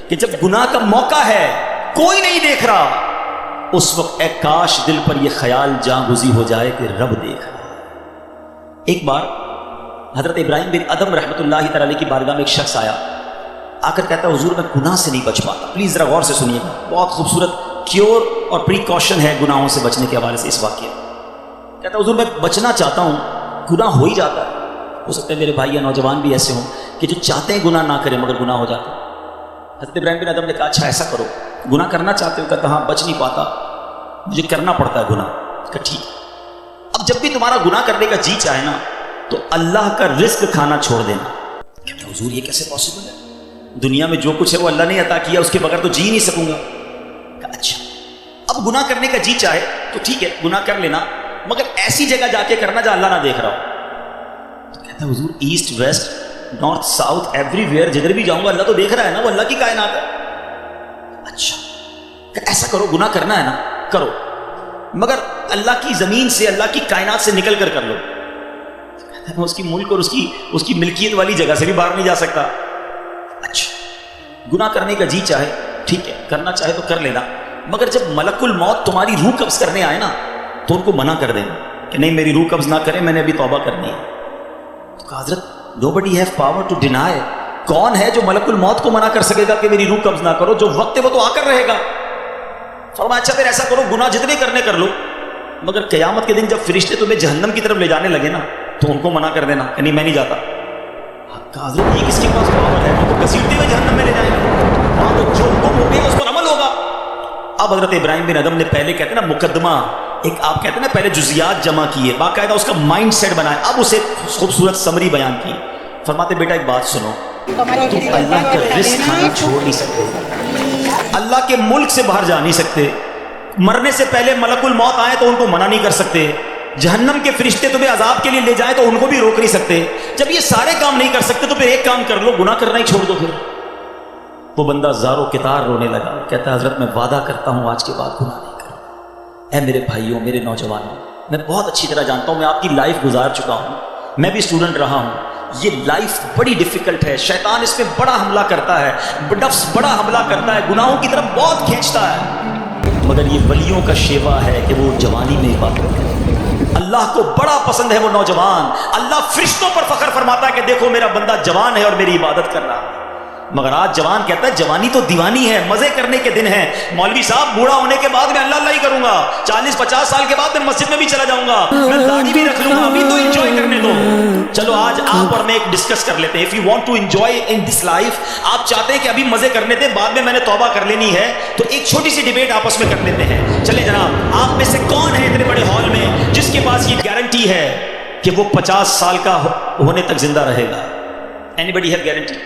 کہ جب گناہ کا موقع ہے کوئی نہیں دیکھ رہا، اس وقت اے کاش دل پر یہ خیال جاں گزی ہو جائے کہ رب دیکھ رہا ہے۔ ایک بار حضرت ابراہیم بن ادم رحمۃ اللہ تعالی کی بارگاہ میں ایک شخص آیا، آ کر کہتا ہے حضور میں گناہ سے نہیں بچ پاتا۔ پلیز ذرا غور سے سنیے گا، بہت خوبصورت کیور اور پریکاشن ہے گناہوں سے بچنے کے حوالے سے اس واقعے میں۔ کہتا ہے حضور میں بچنا چاہتا ہوں، گناہ ہو ہی جاتا ہے۔ ہو سکتا ہے میرے بھائی یا نوجوان بھی ایسے ہوں کہ جو چاہتے ہیں گناہ نہ کریں مگر گناہ ہو جاتا ہے۔ حضرت ابراہیم بن ادم نے کہا اچھا ایسا کرو، گناہ کرنا چاہتے ہو؟ کہا ہاں بچ نہیں پاتا، مجھے کرنا پڑتا ہے گناہ۔ کہا ٹھیک، اب جب بھی تمہارا گناہ کرنے کا جی چاہے نا تو اللہ کا رزق کھانا چھوڑ دینا۔ کہتا حضور یہ کیسے پاسبل ہے؟ دنیا میں جو کچھ ہے وہ اللہ نے عطا کیا، اس کے بغیر تو جی نہیں سکوں گا۔ کہا اچھا اب گناہ کرنے کا جی چاہے تو ٹھیک ہے گناہ کر لینا، مگر ایسی جگہ جا کے کرنا جہاں اللہ نہ دیکھ رہا ہو۔ تو کہتا حضور east west north south every where جدھر بھی جاؤں گا اللہ تو دیکھ رہا ہے نا، وہ اللہ کی کائنات ہے۔ اچھا کہ ایسا کرو، گناہ کرنا ہے نا کرو، مگر اللہ کی زمین سے اللہ کی کائنات سے نکل کر لو۔ میں اس کی ملک اور اس کی ملکیت والی جگہ سے بھی باہر نہیں جا سکتا۔ اچھا گناہ کرنے کا جی چاہے ٹھیک ہے کرنا چاہے تو کر لینا، مگر جب ملک الموت تمہاری روح قبض کرنے آئے نا تو ان کو منع کر دینا کہ نہیں میری روح قبض نہ کریں، میں نے ابھی توبہ کرنی ہے۔ تو کہا حضرت nobody have power to deny، کون ہے جو ملک الموت کو منع کر سکے گا کہ میری روح قبض نہ کرو؟ جو وقت ہے وہ تو آ کر رہے گا۔ فرمایا اچھا پھر ایسا کرو گناہ جتنے کرنے کر لو، مگر قیامت کے دن جب فرشتے تمہیں جہنم کی طرف لے جانے لگے نا تو ان کو منع کر دینا کہ نہیں میں نہیں جاتا۔ کہا حضرت یہ کس کے پاس پاور ہے؟ وہ تو گھسیٹتے ہوئے جہنم میں لے جائیں گے، وہاں تو جو حکم ہو گیا اس پر عمل ہوگا۔ اب حضرت ابراہیم بن ادم نے پہلے کہتے ہیں نا مقدمہ، ایک آپ کہتے ہیں نا پہلے جزیات جمع کیے، باقاعدہ اس کا مائنڈ سیٹ بنایا، اب اسے خوبصورت سمری بیان کی۔ فرماتے بیٹا ایک بات سنو، تم اللہ کا رزق کھانا چھوڑ نہیں سکتے، اللہ کے ملک سے باہر جا نہیں سکتے، مرنے سے پہلے ملک الموت آئے تو ان کو منع نہیں کر سکتے، جہنم کے فرشتے تمہیں عذاب کے لیے لے جائیں تو ان کو بھی روک نہیں سکتے۔ جب یہ سارے کام نہیں کر سکتے تو پھر ایک کام کر لو، گناہ کرنا ہی چھوڑ دو۔ پھر وہ بندہ زار و کتار رونے لگا، کہتا ہے حضرت میں وعدہ کرتا ہوں آج کے بعد گناہ نہیں کروں۔ اے میرے بھائیوں میرے نوجوانوں، میں بہت اچھی طرح جانتا ہوں، میں آپ کی لائف گزار چکا ہوں، میں بھی اسٹوڈنٹ رہا ہوں، یہ لائف بڑی ڈیفیکلٹ ہے، شیطان اس میں بڑا حملہ کرتا ہے، نفس بڑا حملہ کرتا ہے، گناہوں کی طرف بہت کھینچتا ہے، مگر یہ ولیوں کا شیوا ہے کہ وہ جوانی میں عبادت کرے۔ اللہ کو بڑا پسند ہے وہ نوجوان، اللہ فرشتوں پر فخر فرماتا ہے کہ دیکھو میرا بندہ جوان ہے اور میری عبادت کر رہا ہے۔ مگر آج جوان کہتا ہے جوانی تو دیوانی ہے، مزے کرنے کے دن ہیں، مولوی صاحب بوڑھا ہونے کے بعد میں اللہ اللہ ہی کروں گا، 40-50 سال کے بعد میں مسجد میں بھی چلا جاؤں گا، میں داڑھی بھی رکھ لوں گا، ابھی تو انجوائے کرنے دو۔ چلو آج آپ اور میں ایک ڈسکس کر لیتے ہیں، if you want to enjoy in this life، آپ چاہتے ہیں کہ ابھی مزے کرنے دیں بعد میں نے توبہ کر لینی ہے، تو ایک چھوٹی سی ڈیبیٹ آپس میں کر لیتے ہیں۔ چلے جناب آپ میں سے کون ہے اتنے بڑے ہال میں جس کے پاس یہ گارنٹی ہے کہ وہ 50 سال کا ہونے تک زندہ رہے گا؟ anybody have guarantee؟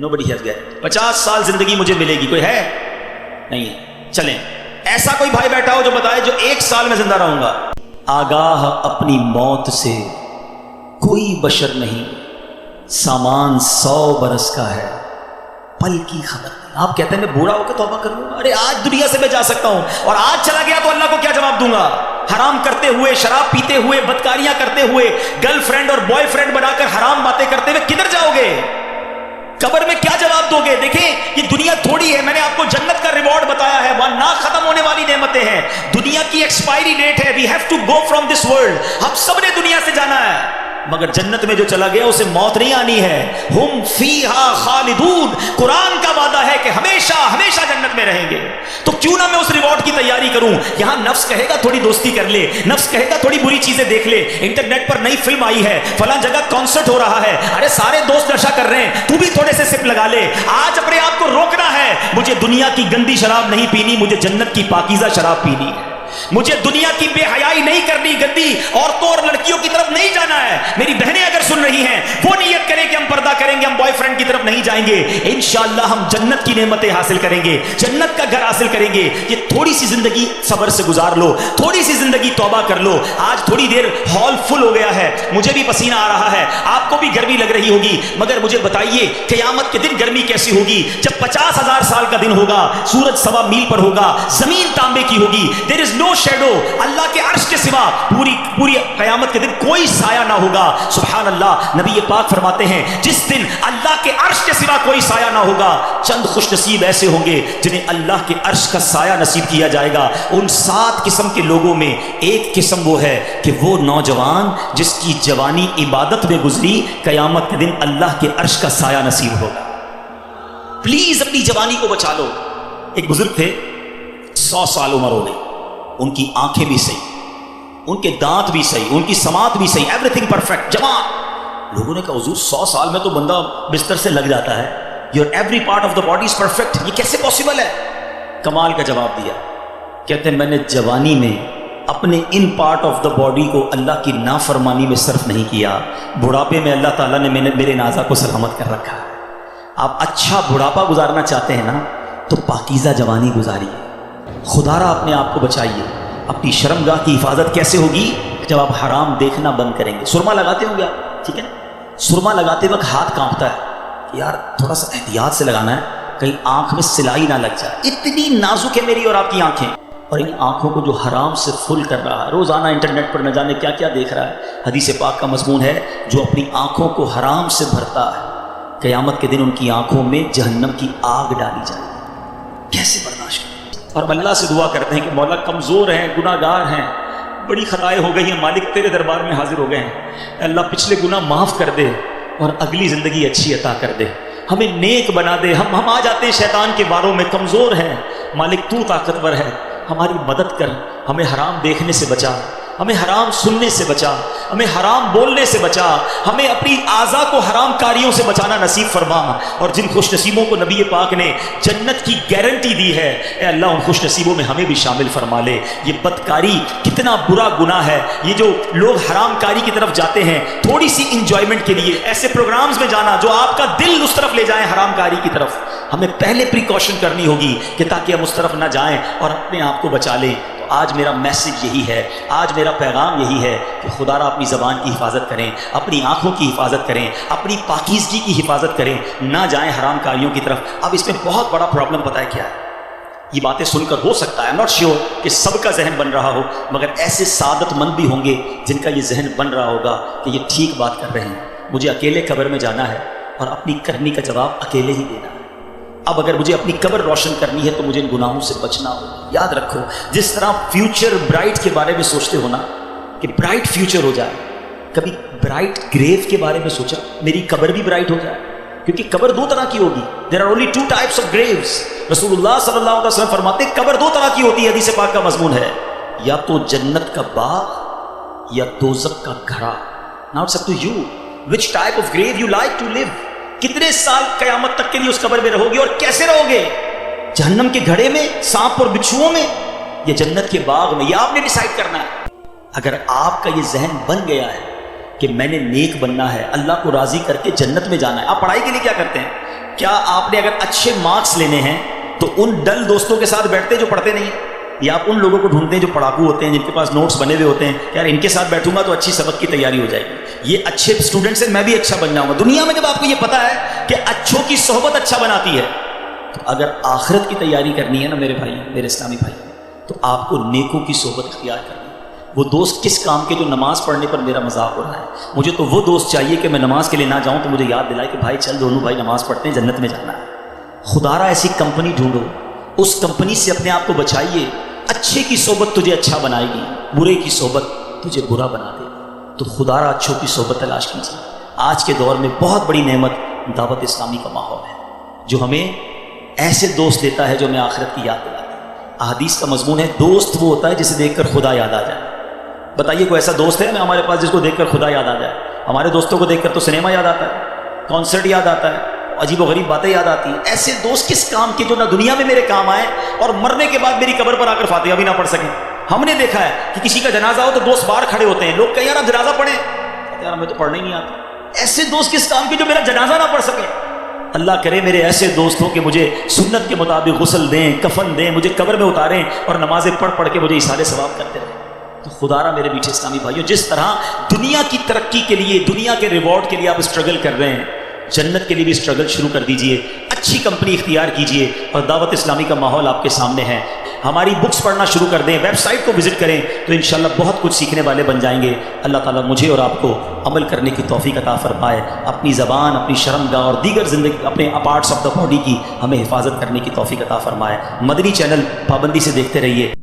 nobody has guarantee۔ 50 سال زندگی مجھے ملے گی، کوئی ہے؟ نہیں ہے۔ چلیں ایسا کوئی بھائی بیٹھا ہو جو بتائے جو 1 سال میں زندہ رہوں گا۔ آگاہ اپنی موت سے کوئی بشر نہیں، سامان 100 برس کا ہے، پل کی خبر نہیں۔ آپ کہتے ہیں میں بوڑھا ہو کے توبہ کر لوں گا، ارے آج دنیا سے میں جا سکتا ہوں اور آج چلا گیا تو اللہ کو کیا جواب دوں گا؟ حرام کرتے ہوئے، شراب پیتے ہوئے، بدکاریاں کرتے ہوئے، گرل فرینڈ اور بوائے فرینڈ بنا کر حرام باتیں کرتے ہوئے کدھر جاؤ گے؟ قبر میں کیا جواب دو گے؟ دیکھیں یہ دنیا تھوڑی ہے، میں نے آپ کو جنت کا ریوارڈ بتایا ہے، وہاں نہ ختم ہونے والی نعمتیں ہیں، دنیا کی ایکسپائری ڈیٹ ہے، we have to go from this world, ہم سب نے دنیا سے جانا ہے، مگر جنت میں جو چلا گیا اسے موت نہیں آنی ہے، ہم فیہا خالدون، قرآن کا وعدہ ہے کہ ہمیشہ ہمیشہ جنت میں رہیں گے۔ تو کیوں نہ میں اس ریوارڈ کی تیاری کروں؟ یہاں نفس کہے گا تھوڑی دوستی کر لے، نفس کہے گا تھوڑی بری چیزیں دیکھ لے، انٹرنیٹ پر نئی فلم آئی ہے، فلاں جگہ کانسرٹ ہو رہا ہے، ارے سارے دوست نشہ کر رہے ہیں تو بھی تھوڑے سے سپ لگا لے۔ آج اپنے آپ کو روکنا ہے، مجھے دنیا کی گندی شراب نہیں پینی، مجھے جنت کی پاکیزہ شراب پینی ہے، مجھے دنیا کی بے حیائی نہیں کرنی، گندی عورتوں اور لڑکیوں کی طرف نہیں جانا ہے۔ میری بہنیں اگر سن رہی ہیں وہ نیت کریں کہ ہم پردہ کریں گے، ہم بوائے فرینڈ کی طرف نہیں جائیں گے، انشاءاللہ ہم جنت کی نعمتیں حاصل کریں گے، جنت کا گھر حاصل کریں گے۔ یہ تھوڑی سی زندگی صبر سے گزار لو, تھوڑی سی زندگی توبہ کر لو. آج تھوڑی دیر ہال فل ہو گیا ہے, مجھے بھی پسینہ آ رہا ہے, آپ کو بھی گرمی لگ رہی ہوگی, مگر مجھے بتائیے قیامت کے دن گرمی کیسی ہوگی؟ جب 50,000 سال کا دن ہوگا, سورج 1.25 میل پر ہوگا, زمین تانبے کی ہوگی, دیر از نو شیڈو, اللہ کے عرش کے سوا پوری قیامت کے دن کوئی سایہ نہ ہوگا. سبحان اللہ, نبی پاک فرماتے ہیں جس دن اللہ کے عرش کے سوا کوئی سایہ نہ ہوگا, چند خوش نصیب ایسے ہوں گے جنہیں اللہ کے عرش کا سایہ نصیب کیا جائے گا. ان 7 قسم کے لوگوں میں ایک قسم وہ ہے کہ وہ نوجوان جس کی جوانی عبادت میں گزری, قیامت کے دن اللہ کے عرش کا سایہ نصیب ہوگا. پلیز اپنی جوانی کو بچا لو. ایک بزرگ تھے, 100 سال عمر ہو گئی, ان کی آنکھیں بھی صحیح, ان کے دانت بھی صحیح, ان کی سماعت بھی صحیح, ایوری تھنگ پرفیکٹ, جوان. لوگوں نے کہا حضور 100 سال میں تو بندہ بستر سے لگ جاتا ہے, your every part of the body is perfect, یہ کیسے پاسبل ہے؟ کمال کا جواب دیا. کہتے ہیں میں نے جوانی میں اپنے in part of the body کو اللہ کی نافرمانی میں صرف نہیں کیا, بڑھاپے میں اللہ تعالیٰ نے میرے نازا کو سلامت کر رکھا ہے. آپ اچھا بڑھاپا گزارنا چاہتے ہیں نا, تو پاکیزہ جوانی گزاریے. خدا را اپنے آپ کو بچائیے. اپنی شرمگاہ کی حفاظت کیسے ہوگی؟ جب آپ حرام دیکھنا بند کریں گے. سرما لگاتے ہوں گے آپ, ٹھیک ہے, سرما لگاتے وقت ہاتھ کانپتا ہے, یار تھوڑا سا احتیاط سے لگانا ہے, کہیں آنکھ میں سلائی نہ لگ جائے. اتنی نازک ہے میری اور آپ کی آنکھیں, اور ان آنکھوں کو جو حرام سے فل کر رہا ہے, روزانہ انٹرنیٹ پر نہ جانے کیا کیا دیکھ رہا ہے. حدیث پاک کا مضمون ہے جو اپنی آنکھوں کو حرام سے بھرتا ہے, قیامت کے دن ان کی آنکھوں میں جہنم کی آگ ڈالی جائے گی. کیسے برداشت کریں؟ اور اللہ سے دعا کرتے ہیں کہ مولا کمزور ہیں, گناہ گار ہیں, بڑی خطائیں ہو گئی ہیں, مالک تیرے دربار میں حاضر ہو گئے ہیں, اللہ پچھلے گناہ معاف کر دے اور اگلی زندگی اچھی عطا کر دے, ہمیں نیک بنا دے. ہم آ جاتے ہیں شیطان کے باروں میں, کمزور ہیں, مالک تو طاقتور ہے, ہماری مدد کر, ہمیں حرام دیکھنے سے بچا, ہمیں حرام سننے سے بچا, ہمیں حرام بولنے سے بچا, ہمیں اپنی اعضاء کو حرام کاریوں سے بچانا نصیب فرما. اور جن خوش نصیبوں کو نبی پاک نے جنت کی گارنٹی دی ہے, اے اللہ ان خوش نصیبوں میں ہمیں بھی شامل فرما لے. یہ بدکاری کتنا برا گناہ ہے, یہ جو لوگ حرام کاری کی طرف جاتے ہیں تھوڑی سی انجوائمنٹ کے لیے, ایسے پروگرامز میں جانا جو آپ کا دل اس طرف لے جائیں حرام کاری کی طرف. ہمیں پہلے پریکاشن کرنی ہوگی کہ تاکہ ہم اس طرف نہ جائیں اور اپنے آپ کو بچا لیں. تو آج میرا میسج یہی ہے, آج میرا پیغام یہی ہے کہ خدا را اپنی زبان کی حفاظت کریں, اپنی آنکھوں کی حفاظت کریں, اپنی پاکیزگی کی حفاظت کریں, نہ جائیں حرام کاریوں کی طرف. اب اس میں بہت بڑا پرابلم پتہ ہے کیا ہے؟ یہ باتیں سن کر ہو سکتا ہے, ناٹ شیور کہ سب کا ذہن بن رہا ہو, مگر ایسے سعادت مند بھی ہوں گے جن کا یہ ذہن بن رہا ہوگا کہ یہ ٹھیک بات کر رہے ہیں, مجھے اکیلے قبر میں جانا ہے اور اپنی کرنی کا جواب اکیلے ہی دینا ہے. اب اگر مجھے اپنی قبر روشن کرنی ہے تو مجھے ان گناہوں سے بچنا ہوگا. یاد رکھو, جس طرح فیوچر برائٹ کے بارے میں سوچتے ہو نا کہ برائٹ فیوچر ہو جائے, کبھی برائٹ گریو کے بارے میں سوچا میری قبر بھی برائٹ ہو جائے, کیونکہ قبر 2 طرح کی ہوگی. There are only 2 types of graves. رسول اللہ صلی اللہ علیہ وسلم فرماتے ہیں قبر 2 طرح کی ہوتی ہے, حدیث پاک کا مضمون ہے, یا تو جنت کا باغ یا دوزخ کا گھرا. Now it's up to you which type of grave you like to live. کتنے سال قیامت تک کے لیے اس قبر میں رہو گے اور کیسے رہو گے؟ جہنم کے گھڑے میں, سانپ اور بچھوؤں میں, یا جنت کے باغ میں؟ یہ آپ نے ڈیسائیڈ کرنا ہے. اگر آپ کا یہ ذہن بن گیا ہے کہ میں نے نیک بننا ہے, اللہ کو راضی کر کے جنت میں جانا ہے. آپ پڑھائی کے لیے کیا کرتے ہیں؟ کیا آپ نے اگر اچھے مارکس لینے ہیں تو ان ڈل دوستوں کے ساتھ بیٹھتے جو پڑھتے نہیں ہیں, یا آپ ان لوگوں کو ڈھونڈتے ہیں جو پڑھاکو ہوتے ہیں, جن کے پاس نوٹس بنے ہوئے ہوتے ہیں, یار ان کے ساتھ بیٹھوں گا تو اچھی سبق کی تیاری ہو جائے گی, یہ اچھے اسٹوڈنٹس ہیں, میں بھی اچھا بن جاؤں گا. دنیا میں جب آپ کو یہ پتا ہے کہ اچھوں کی صحبت اچھا بناتی ہے, تو اگر آخرت کی تیاری کرنی ہے نا میرے بھائی, میرے اسلامی بھائی, تو آپ کو نیکوں کی صحبت اختیار کرنی ہے. وہ دوست کس کام کے جو نماز پڑھنے پر میرا مذاق ہو رہا ہے, مجھے تو وہ دوست چاہیے کہ میں نماز کے لیے نہ جاؤں تو مجھے یاد دلائے کہ بھائی چل دونوں بھائی نماز پڑھتے ہیں, جنت میں جانا ہے. خدا را ایسی کمپنی ڈھونڈو, اس کمپنی سے اپنے آپ کو بچائیے. اچھے کی صحبت تجھے اچھا بنائے گی, برے کی صحبت تجھے برا بنا دے گی. تو خدا را اچھوں کی صحبت تلاش کیجیے. آج کے دور میں بہت بڑی نعمت دعوت اسلامی کا ماحول ہے, جو ہمیں ایسے دوست دیتا ہے جو ہمیں آخرت کی یاد دلاتا ہے. احادیث کا مضمون ہے دوست وہ ہوتا ہے جسے دیکھ کر خدا یاد آ جائے. بتائیے کوئی ایسا دوست ہے ہمارے پاس جس کو دیکھ کر خدا یاد آ جائے؟ ہمارے دوستوں کو دیکھ کر تو سنیما یاد آتا ہے, کانسرٹ یاد آتا ہے, عجیب و غریب باتیں یاد آتی ہیں. ایسے دوست کس کام کے جو نہ دنیا میں میرے کام آئے اور مرنے کے بعد میری قبر پر آ کر فاتحہ بھی نہ پڑھ سکیں. ہم نے دیکھا ہے کہ کسی کا جنازہ ہو تو دوست باہر کھڑے ہوتے ہیں, لوگ کہیں یار آپ جنازہ پڑھیں, یار ہمیں تو پڑھنا ہی نہیں آتا. ایسے دوست کس کام کے جو میرا جنازہ نہ پڑھ سکیں. اللہ کرے میرے ایسے دوست ہوں کہ مجھے سنت کے مطابق غسل دیں، کفن دیں، مجھے قبر میں اتاریں اور نمازیں پڑھ پڑھ کے مجھے ایصال ثواب کرتے رہیں۔ تو خدا را میرے میٹھے اسلامی بھائیوں، جس طرح دنیا کی ترقی کے لیے، دنیا کے ریوارڈ کے لیے آپ اسٹرگل کر رہے ہیں، جنت کے لیے بھی اسٹرگل شروع کر دیجئے، اچھی کمپنی اختیار کیجئے، اور دعوت اسلامی کا ماحول آپ کے سامنے ہے۔ ہماری بکس پڑھنا شروع کر دیں، ویب سائٹ کو وزٹ کریں، تو انشاءاللہ بہت کچھ سیکھنے والے بن جائیں گے۔ اللہ تعالیٰ مجھے اور آپ کو عمل کرنے کی توفیق عطا فرمائے، اپنی زبان، اپنی شرمگاہ اور دیگر زندگی اپنے پارٹس آف دا باڈی کی ہمیں حفاظت کرنے کی توفیق عطا فرمائے۔ مدنی چینل پابندی سے دیکھتے رہیے۔